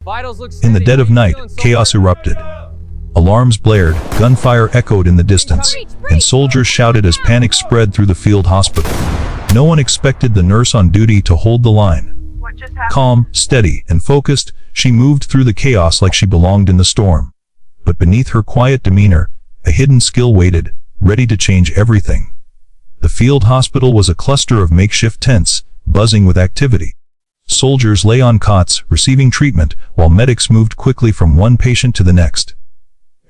Vitals look In the steady. dead of How you night, feeling, chaos soldier? erupted. Alarms blared, gunfire echoed in the distance, and soldiers shouted as panic spread through the field hospital. No one expected the nurse on duty to hold the line. Calm, steady, and focused, she moved through the chaos like she belonged in the storm. But beneath her quiet demeanor, a hidden skill waited, ready to change everything. The field hospital was a cluster of makeshift tents, buzzing with activity. Soldiers lay on cots, receiving treatment, while medics moved quickly from one patient to the next.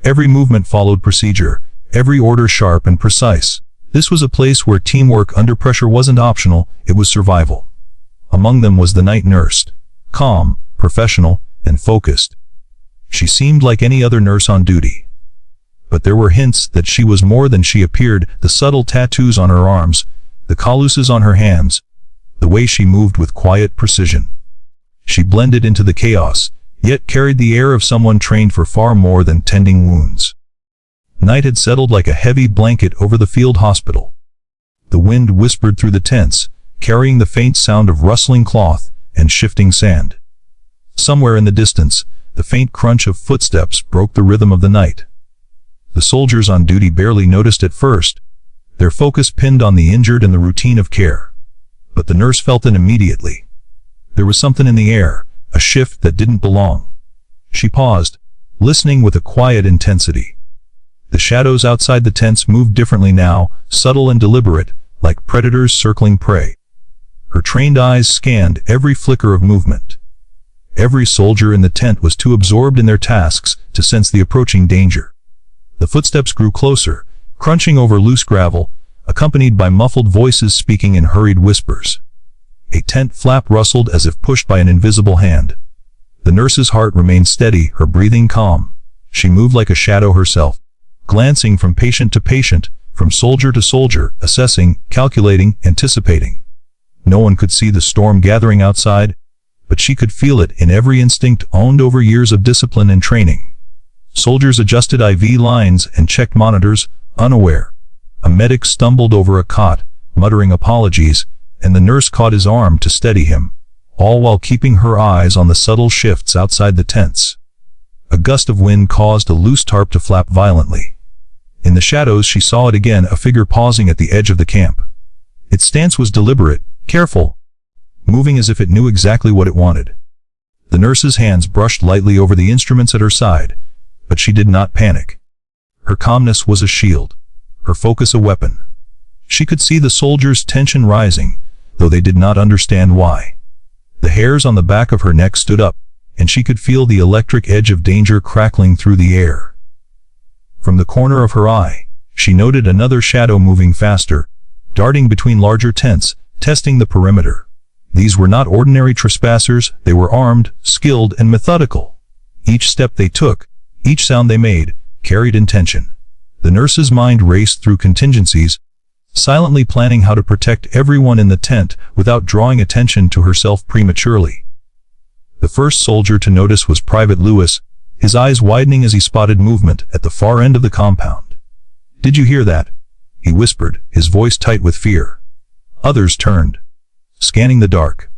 Every movement followed procedure, every order sharp and precise. This was a place where teamwork under pressure wasn't optional, it was survival. Among them was the night nurse, calm, professional, and focused. She seemed like any other nurse on duty. But there were hints that she was more than she appeared, the subtle tattoos on her arms, the calluses on her hands, the way she moved with quiet precision. She blended into the chaos, yet carried the air of someone trained for far more than tending wounds. Night had settled like a heavy blanket over the field hospital. The wind whispered through the tents, carrying the faint sound of rustling cloth and shifting sand. Somewhere in the distance, the faint crunch of footsteps broke the rhythm of the night. The soldiers on duty barely noticed at first, their focus pinned on the injured and the routine of care. But the nurse felt it immediately. There was something in the air, a shift that didn't belong. She paused, listening with a quiet intensity. The shadows outside the tents moved differently now, subtle and deliberate, like predators circling prey. Her trained eyes scanned every flicker of movement. Every soldier in the tent was too absorbed in their tasks to sense the approaching danger. The footsteps grew closer, crunching over loose gravel, accompanied by muffled voices speaking in hurried whispers. A tent flap rustled as if pushed by an invisible hand. The nurse's heart remained steady, her breathing calm. She moved like a shadow herself, glancing from patient to patient, from soldier to soldier, assessing, calculating, anticipating. No one could see the storm gathering outside, but she could feel it in every instinct honed over years of discipline and training. Soldiers adjusted IV lines and checked monitors, unaware. A medic stumbled over a cot, muttering apologies, and the nurse caught his arm to steady him, all while keeping her eyes on the subtle shifts outside the tents. A gust of wind caused a loose tarp to flap violently. In the shadows she saw it again, a figure pausing at the edge of the camp. Its stance was deliberate, careful, moving as if it knew exactly what it wanted. The nurse's hands brushed lightly over the instruments at her side, but she did not panic. Her calmness was a shield, her focus a weapon. She could see the soldiers' tension rising, though they did not understand why. The hairs on the back of her neck stood up, and she could feel the electric edge of danger crackling through the air. From the corner of her eye, she noted another shadow moving faster, darting between larger tents, testing the perimeter. These were not ordinary trespassers, they were armed, skilled, and methodical. Each step they took, each sound they made, carried intention. The nurse's mind raced through contingencies, silently planning how to protect everyone in the tent without drawing attention to herself prematurely. The first soldier to notice was Private Lewis, his eyes widening as he spotted movement at the far end of the compound. "Did you hear that?" he whispered, his voice tight with fear. Others turned, scanning the dark.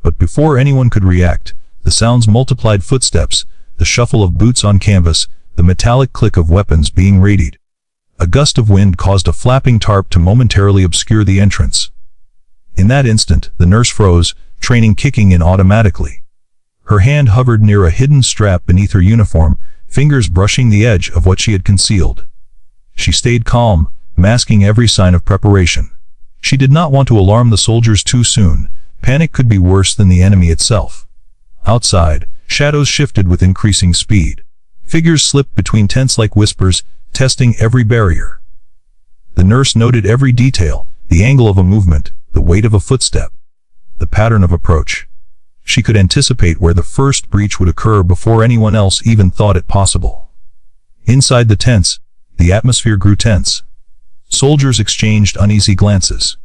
But before anyone could react, the sounds multiplied: footsteps, the shuffle of boots on canvas, the metallic click of weapons being readied. A gust of wind caused a flapping tarp to momentarily obscure the entrance. In that instant, the nurse froze, training kicking in automatically. Her hand hovered near a hidden strap beneath her uniform, fingers brushing the edge of what she had concealed. She stayed calm, masking every sign of preparation. She did not want to alarm the soldiers too soon. Panic could be worse than the enemy itself. Outside, shadows shifted with increasing speed. Figures slipped between tents like whispers, testing every barrier. The nurse noted every detail, the angle of a movement, the weight of a footstep, the pattern of approach. She could anticipate where the first breach would occur before anyone else even thought it possible. Inside the tents, the atmosphere grew tense. Soldiers exchanged uneasy glances.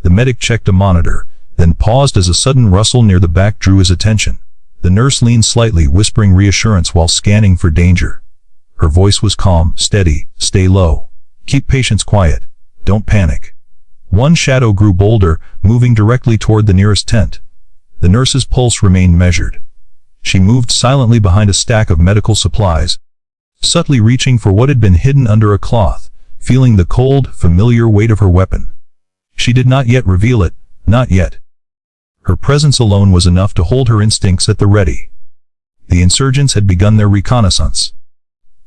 The medic checked a monitor, then paused as a sudden rustle near the back drew his attention. The nurse leaned slightly, whispering reassurance while scanning for danger. Her voice was calm, steady. "Stay low. Keep patients quiet. Don't panic." One shadow grew bolder, moving directly toward the nearest tent. The nurse's pulse remained measured. She moved silently behind a stack of medical supplies, subtly reaching for what had been hidden under a cloth, feeling the cold, familiar weight of her weapon. She did not yet reveal it, not yet. Her presence alone was enough to hold her instincts at the ready. The insurgents had begun their reconnaissance.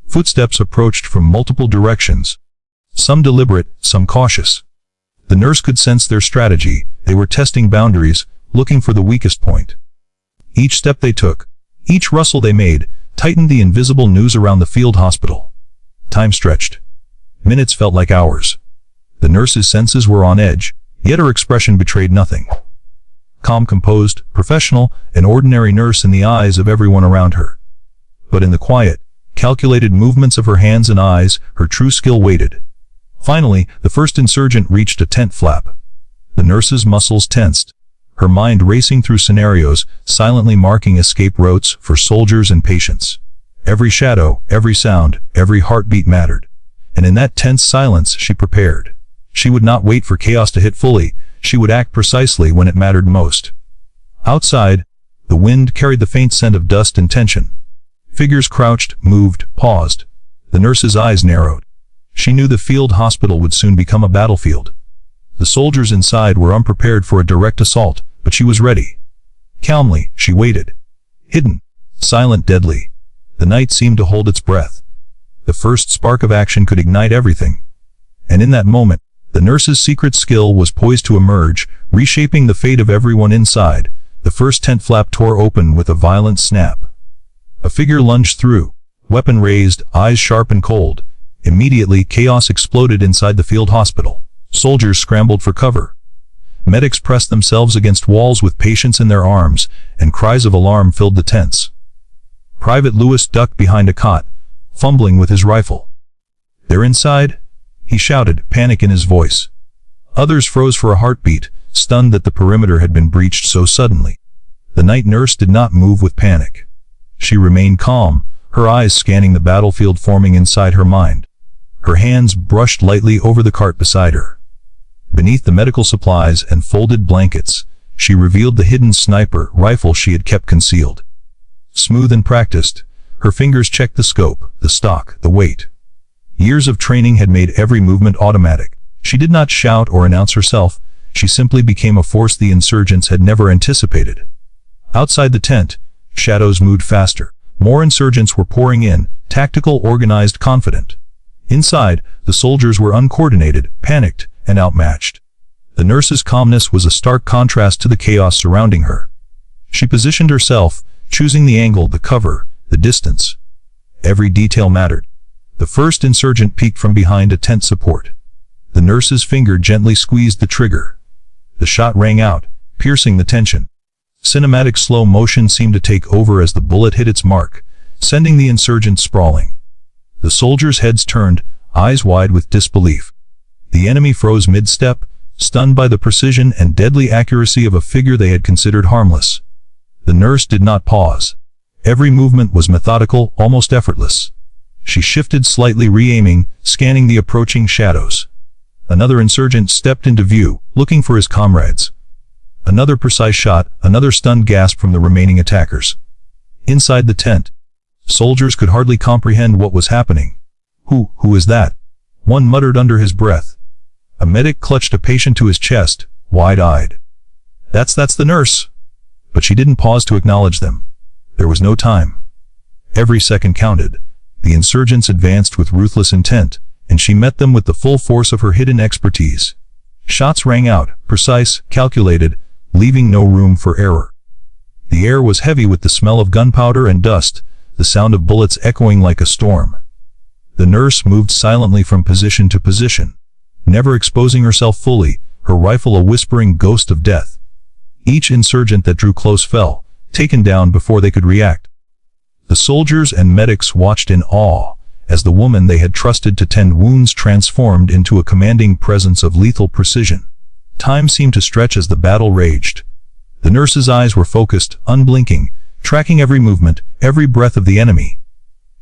Footsteps approached from multiple directions, some deliberate, some cautious. The nurse could sense their strategy. They were testing boundaries, looking for the weakest point. Each step they took, each rustle they made, tightened the invisible noose around the field hospital. Time stretched. Minutes felt like hours. The nurse's senses were on edge, yet her expression betrayed nothing. Calm, composed, professional, an ordinary nurse in the eyes of everyone around her. But in the quiet, calculated movements of her hands and eyes, her true skill waited. Finally, the first insurgent reached a tent flap. The nurse's muscles tensed, her mind racing through scenarios, silently marking escape routes for soldiers and patients. Every shadow, every sound, every heartbeat mattered. And in that tense silence she prepared. She would not wait for chaos to hit fully, she would act precisely when it mattered most. Outside, the wind carried the faint scent of dust and tension. Figures crouched, moved, paused. The nurse's eyes narrowed. She knew the field hospital would soon become a battlefield. The soldiers inside were unprepared for a direct assault, but she was ready. Calmly, she waited. Hidden, silent, deadly. The night seemed to hold its breath. The first spark of action could ignite everything. And in that moment, the nurse's secret skill was poised to emerge, reshaping the fate of everyone inside. The first tent flap tore open with a violent snap. A figure lunged through, weapon raised, eyes sharp and cold. Immediately, chaos exploded inside the field hospital. Soldiers scrambled for cover. Medics pressed themselves against walls with patients in their arms, and cries of alarm filled the tents. Private Lewis ducked behind a cot, fumbling with his rifle. "They're inside?" he shouted, panic in his voice. Others froze for a heartbeat, stunned that the perimeter had been breached so suddenly. The night nurse did not move with panic. She remained calm, her eyes scanning the battlefield forming inside her mind. Her hands brushed lightly over the cart beside her. Beneath the medical supplies and folded blankets, she revealed the hidden sniper rifle she had kept concealed. Smooth and practiced, her fingers checked the scope, the stock, the weight. Years of training had made every movement automatic. She did not shout or announce herself, she simply became a force the insurgents had never anticipated. Outside the tent, shadows moved faster. More insurgents were pouring in, tactical, organized, confident. Inside, the soldiers were uncoordinated, panicked, and outmatched. The nurse's calmness was a stark contrast to the chaos surrounding her. She positioned herself, choosing the angle, the cover, the distance. Every detail mattered. The first insurgent peeked from behind a tent support. The nurse's finger gently squeezed the trigger. The shot rang out, piercing the tension. Cinematic slow motion seemed to take over as the bullet hit its mark, sending the insurgents sprawling. The soldiers' heads turned, eyes wide with disbelief. The enemy froze mid-step, stunned by the precision and deadly accuracy of a figure they had considered harmless. The nurse did not pause. Every movement was methodical, almost effortless. She shifted slightly, re-aiming, scanning the approaching shadows. Another insurgent stepped into view, looking for his comrades. Another precise shot, another stunned gasp from the remaining attackers. Inside the tent, soldiers could hardly comprehend what was happening. Who is that?" one muttered under his breath. A medic clutched a patient to his chest, wide-eyed. That's the nurse." But she didn't pause to acknowledge them. There was no time. Every second counted. The insurgents advanced with ruthless intent, and she met them with the full force of her hidden expertise. Shots rang out, precise, calculated, leaving no room for error. The air was heavy with the smell of gunpowder and dust, the sound of bullets echoing like a storm. The nurse moved silently from position to position, never exposing herself fully, her rifle a whispering ghost of death. Each insurgent that drew close fell, taken down before they could react. The soldiers and medics watched in awe, as the woman they had trusted to tend wounds transformed into a commanding presence of lethal precision. Time seemed to stretch as the battle raged. The nurse's eyes were focused, unblinking, tracking every movement, every breath of the enemy.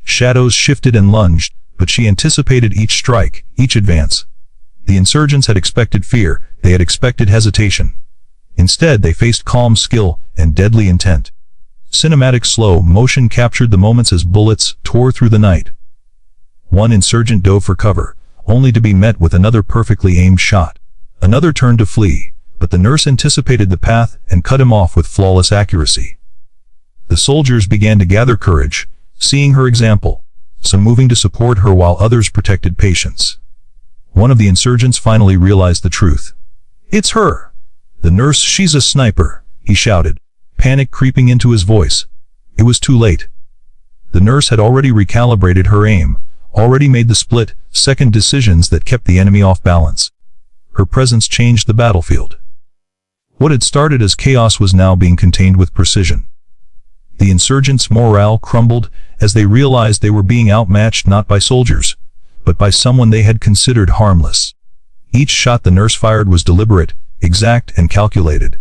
Shadows shifted and lunged, but she anticipated each strike, each advance. The insurgents had expected fear, they had expected hesitation. Instead, they faced calm skill and deadly intent. Cinematic slow motion captured the moments as bullets tore through the night. One insurgent dove for cover, only to be met with another perfectly aimed shot. Another turned to flee, but the nurse anticipated the path and cut him off with flawless accuracy. The soldiers began to gather courage, seeing her example, some moving to support her while others protected patients. One of the insurgents finally realized the truth. "It's her! The nurse, she's a sniper," he shouted, panic creeping into his voice. It was too late. The nurse had already recalibrated her aim, already made the split-second decisions that kept the enemy off balance. Her presence changed the battlefield. What had started as chaos was now being contained with precision. The insurgents' morale crumbled as they realized they were being outmatched not by soldiers, but by someone they had considered harmless. Each shot the nurse fired was deliberate, exact, and calculated.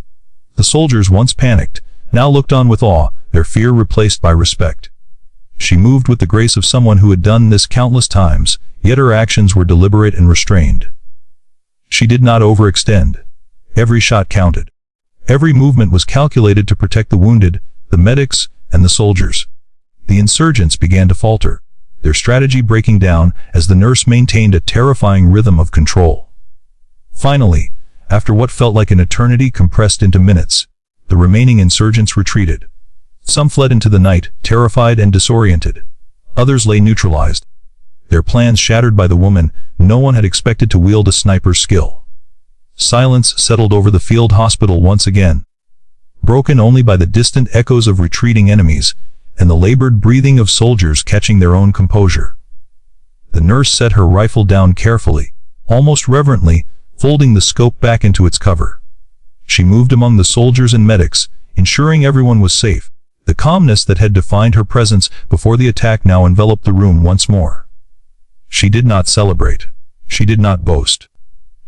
The soldiers, once panicked, now looked on with awe, their fear replaced by respect. She moved with the grace of someone who had done this countless times, yet her actions were deliberate and restrained. She did not overextend. Every shot counted. Every movement was calculated to protect the wounded, the medics, and the soldiers. The insurgents began to falter, their strategy breaking down as the nurse maintained a terrifying rhythm of control. Finally, after what felt like an eternity compressed into minutes, the remaining insurgents retreated. Some fled into the night, terrified and disoriented. Others lay neutralized, their plans shattered by the woman no one had expected to wield a sniper's skill. Silence settled over the field hospital once again, broken only by the distant echoes of retreating enemies and the labored breathing of soldiers catching their own composure. The nurse set her rifle down carefully, almost reverently, folding the scope back into its cover. She moved among the soldiers and medics, ensuring everyone was safe. The calmness that had defined her presence before the attack now enveloped the room once more. She did not celebrate. She did not boast.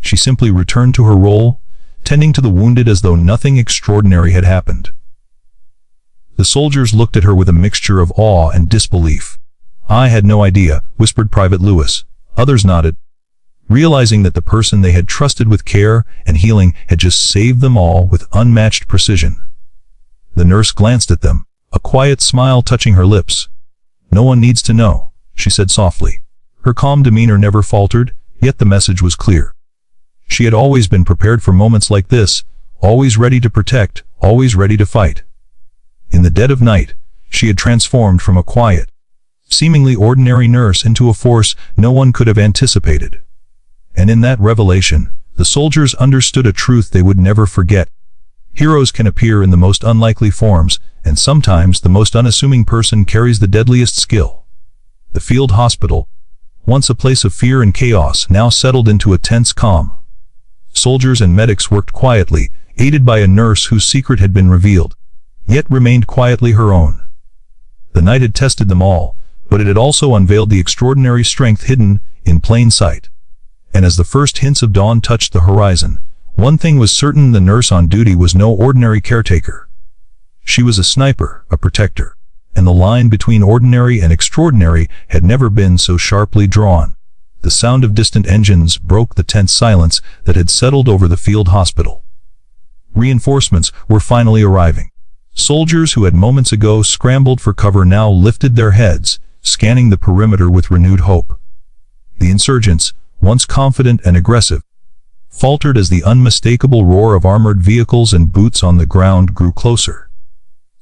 She simply returned to her role, tending to the wounded as though nothing extraordinary had happened. The soldiers looked at her with a mixture of awe and disbelief. "I had no idea," whispered Private Lewis. Others nodded, realizing that the person they had trusted with care and healing had just saved them all with unmatched precision. The nurse glanced at them, a quiet smile touching her lips. "No one needs to know," she said softly. Her calm demeanor never faltered, yet the message was clear. She had always been prepared for moments like this, always ready to protect, always ready to fight. In the dead of night, she had transformed from a quiet, seemingly ordinary nurse into a force no one could have anticipated. And in that revelation, the soldiers understood a truth they would never forget. Heroes can appear in the most unlikely forms, and sometimes the most unassuming person carries the deadliest skill. The field hospital, once a place of fear and chaos, now settled into a tense calm. Soldiers and medics worked quietly, aided by a nurse whose secret had been revealed, yet remained quietly her own. The night had tested them all, but it had also unveiled the extraordinary strength hidden in plain sight. And as the first hints of dawn touched the horizon, one thing was certain: the nurse on duty was no ordinary caretaker. She was a sniper, a protector, and the line between ordinary and extraordinary had never been so sharply drawn. The sound of distant engines broke the tense silence that had settled over the field hospital. Reinforcements were finally arriving. Soldiers who had moments ago scrambled for cover now lifted their heads, scanning the perimeter with renewed hope. The insurgents, once confident and aggressive, faltered as the unmistakable roar of armored vehicles and boots on the ground grew closer.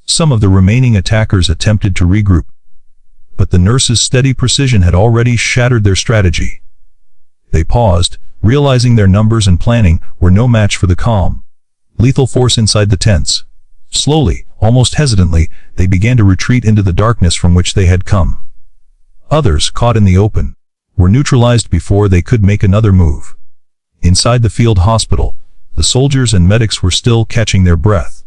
Some of the remaining attackers attempted to regroup, but the nurse's steady precision had already shattered their strategy. They paused, realizing their numbers and planning were no match for the calm, lethal force inside the tents. Slowly, almost hesitantly, they began to retreat into the darkness from which they had come. Others, caught in the open, were neutralized before they could make another move. Inside the field hospital, the soldiers and medics were still catching their breath.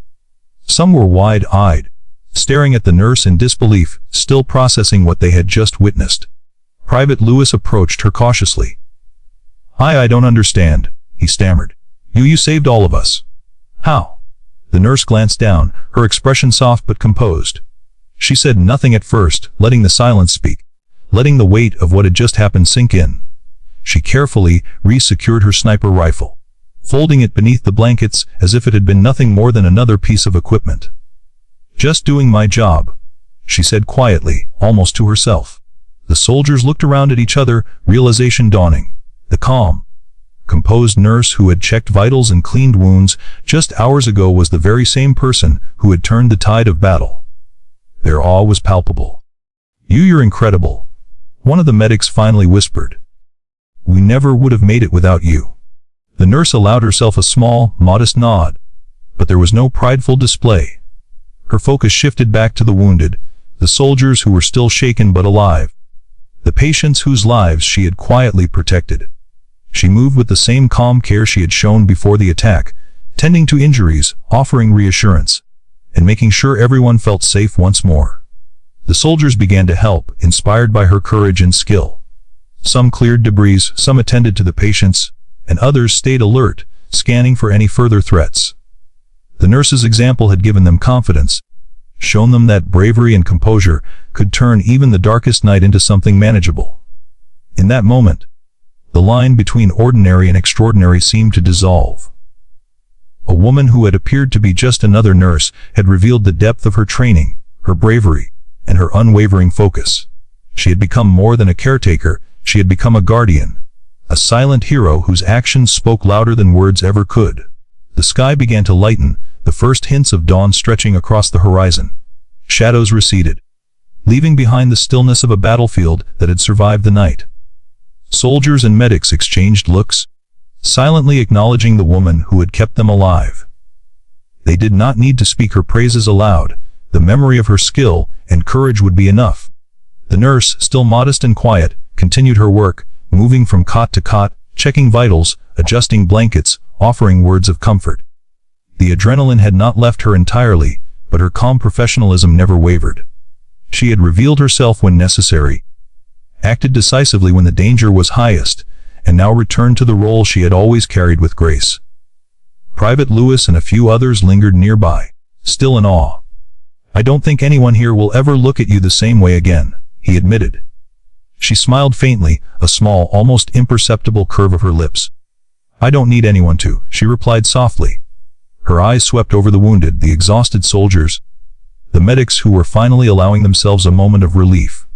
Some were wide-eyed, staring at the nurse in disbelief, still processing what they had just witnessed. Private Lewis approached her cautiously. I don't understand," he stammered. You saved all of us." "How?" The nurse glanced down, her expression soft but composed. She said nothing at first, letting the silence speak, letting the weight of what had just happened sink in. She carefully re-secured her sniper rifle, folding it beneath the blankets as if it had been nothing more than another piece of equipment. "Just doing my job," she said quietly, almost to herself. The soldiers looked around at each other, realization dawning. The calm, composed nurse who had checked vitals and cleaned wounds just hours ago was the very same person who had turned the tide of battle. Their awe was palpable. "You're incredible," one of the medics finally whispered. "We never would have made it without you." The nurse allowed herself a small, modest nod, but there was no prideful display. Her focus shifted back to the wounded, the soldiers who were still shaken but alive, the patients whose lives she had quietly protected. She moved with the same calm care she had shown before the attack, tending to injuries, offering reassurance, and making sure everyone felt safe once more. The soldiers began to help, inspired by her courage and skill. Some cleared debris, some attended to the patients, and others stayed alert, scanning for any further threats. The nurse's example had given them confidence, shown them that bravery and composure could turn even the darkest night into something manageable. In that moment, the line between ordinary and extraordinary seemed to dissolve. A woman who had appeared to be just another nurse had revealed the depth of her training, her bravery, and her unwavering focus. She had become more than a caretaker, she had become a guardian, a silent hero whose actions spoke louder than words ever could. The sky began to lighten, the first hints of dawn stretching across the horizon. Shadows receded, leaving behind the stillness of a battlefield that had survived the night. Soldiers and medics exchanged looks, silently acknowledging the woman who had kept them alive. They did not need to speak her praises aloud, the memory of her skill and courage would be enough. The nurse, still modest and quiet, continued her work, moving from cot to cot, checking vitals, adjusting blankets, offering words of comfort. The adrenaline had not left her entirely, but her calm professionalism never wavered. She had revealed herself when necessary, acted decisively when the danger was highest, and now returned to the role she had always carried with grace. Private Lewis and a few others lingered nearby, still in awe. "I don't think anyone here will ever look at you the same way again," he admitted. She smiled faintly, a small, almost imperceptible curve of her lips. "I don't need anyone to," she replied softly. Her eyes swept over the wounded, the exhausted soldiers, the medics who were finally allowing themselves a moment of relief.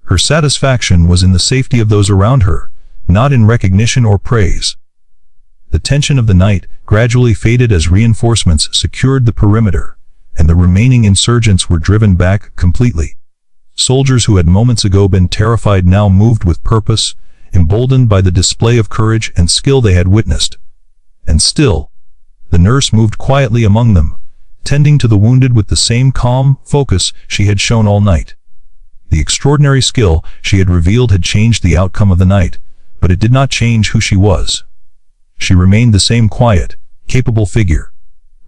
Her satisfaction was in the safety of those around her, not in recognition or praise. The tension of the night gradually faded as reinforcements secured the perimeter, and the remaining insurgents were driven back completely. Soldiers who had moments ago been terrified now moved with purpose, emboldened by the display of courage and skill they had witnessed. And still, the nurse moved quietly among them, tending to the wounded with the same calm focus she had shown all night. The extraordinary skill she had revealed had changed the outcome of the night, but it did not change who she was. She remained the same quiet, capable figure,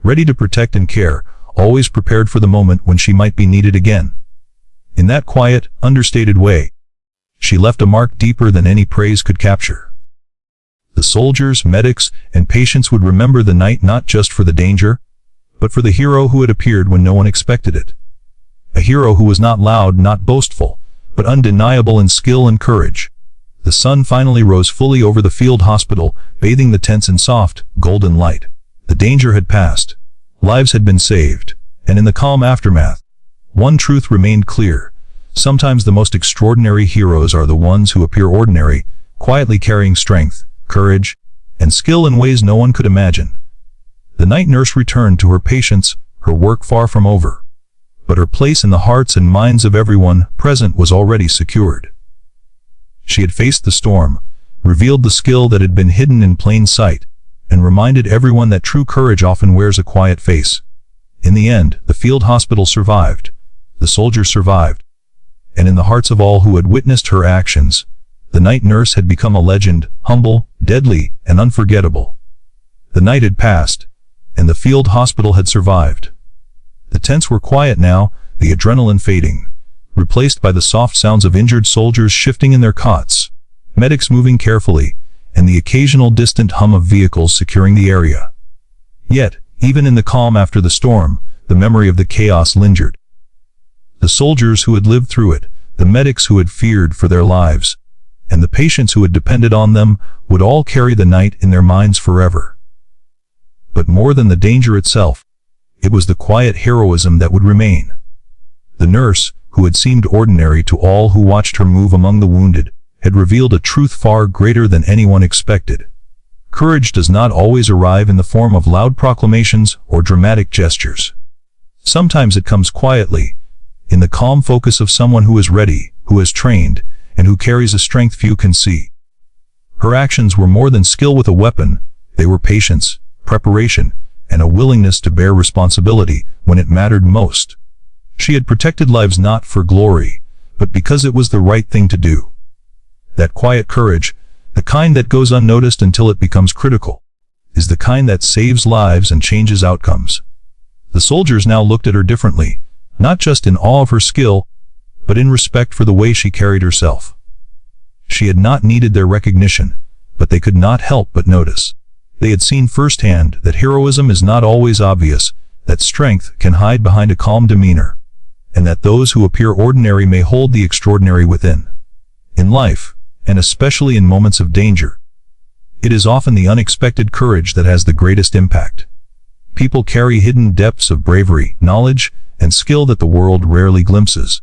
ready to protect and care, always prepared for the moment when she might be needed again. In that quiet, understated way, she left a mark deeper than any praise could capture. The soldiers, medics, and patients would remember the night not just for the danger, but for the hero who had appeared when no one expected it. A hero who was not loud, not boastful, but undeniable in skill and courage. The sun finally rose fully over the field hospital, bathing the tents in soft, golden light. The danger had passed. Lives had been saved. And in the calm aftermath, one truth remained clear. Sometimes the most extraordinary heroes are the ones who appear ordinary, quietly carrying strength, courage, and skill in ways no one could imagine. The night nurse returned to her patients, her work far from over. But her place in the hearts and minds of everyone present was already secured. She had faced the storm, revealed the skill that had been hidden in plain sight, and reminded everyone that true courage often wears a quiet face. In the end, the field hospital survived. The soldiers survived. And in the hearts of all who had witnessed her actions, the night nurse had become a legend, humble, deadly, and unforgettable. The night had passed, and the field hospital had survived. The tents were quiet now, the adrenaline fading, replaced by the soft sounds of injured soldiers shifting in their cots, medics moving carefully, and the occasional distant hum of vehicles securing the area. Yet, even in the calm after the storm, the memory of the chaos lingered. The soldiers who had lived through it, the medics who had feared for their lives, and the patients who had depended on them would all carry the night in their minds forever. But more than the danger itself, It was the quiet heroism that would remain. The nurse, who had seemed ordinary to all who watched her move among the wounded, had revealed a truth far greater than anyone expected. Courage does not always arrive in the form of loud proclamations or dramatic gestures. Sometimes it comes quietly, in the calm focus of someone who is ready, who is trained, and who carries a strength few can see. Her actions were more than skill with a weapon, they were patience, preparation, and a willingness to bear responsibility when it mattered most. She had protected lives not for glory, but because it was the right thing to do. That quiet courage, the kind that goes unnoticed until it becomes critical, is the kind that saves lives and changes outcomes. The soldiers now looked at her differently, not just in awe of her skill, but in respect for the way she carried herself. She had not needed their recognition, but they could not help but notice. They had seen firsthand that heroism is not always obvious, that strength can hide behind a calm demeanor, and that those who appear ordinary may hold the extraordinary within. In life, and especially in moments of danger, it is often the unexpected courage that has the greatest impact. People carry hidden depths of bravery, knowledge, and skill that the world rarely glimpses.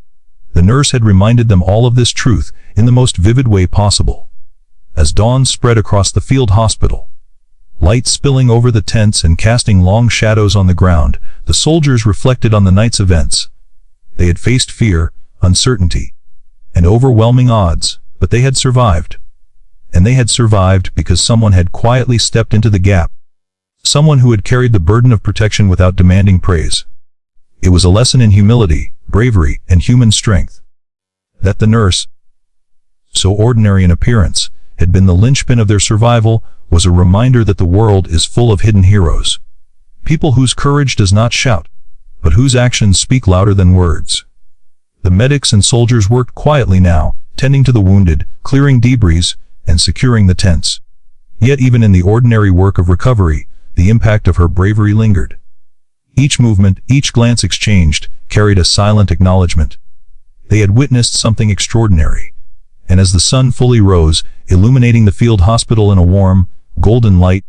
The nurse had reminded them all of this truth in the most vivid way possible. As dawn spread across the field hospital, light spilling over the tents and casting long shadows on the ground, the soldiers reflected on the night's events. They had faced fear, uncertainty, and overwhelming odds, but they had survived. And they had survived because someone had quietly stepped into the gap. Someone who had carried the burden of protection without demanding praise. It was a lesson in humility, bravery, and human strength. That the nurse, so ordinary in appearance, had been the linchpin of their survival was a reminder that the world is full of hidden heroes. People whose courage does not shout, but whose actions speak louder than words. The medics and soldiers worked quietly now, tending to the wounded, clearing debris, and securing the tents. Yet even in the ordinary work of recovery, the impact of her bravery lingered. Each movement, each glance exchanged, carried a silent acknowledgement. They had witnessed something extraordinary. And as the sun fully rose, illuminating the field hospital in a warm, golden light,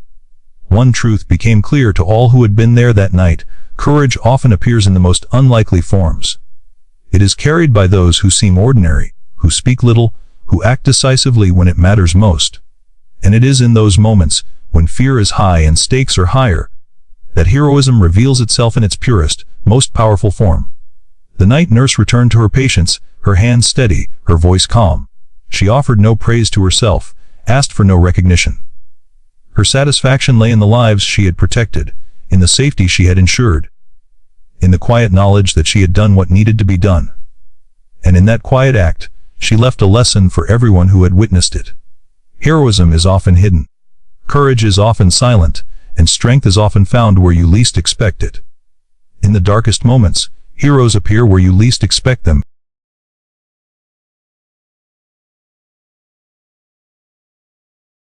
one truth became clear to all who had been there that night: courage often appears in the most unlikely forms. It is carried by those who seem ordinary, who speak little, who act decisively when it matters most. And it is in those moments, when fear is high and stakes are higher, that heroism reveals itself in its purest, most powerful form. The night nurse returned to her patients, her hands steady, her voice calm. She offered no praise to herself, asked for no recognition. Her satisfaction lay in the lives she had protected, in the safety she had ensured, in the quiet knowledge that she had done what needed to be done. And in that quiet act, she left a lesson for everyone who had witnessed it. Heroism is often hidden. Courage is often silent, and strength is often found where you least expect it. In the darkest moments, heroes appear where you least expect them.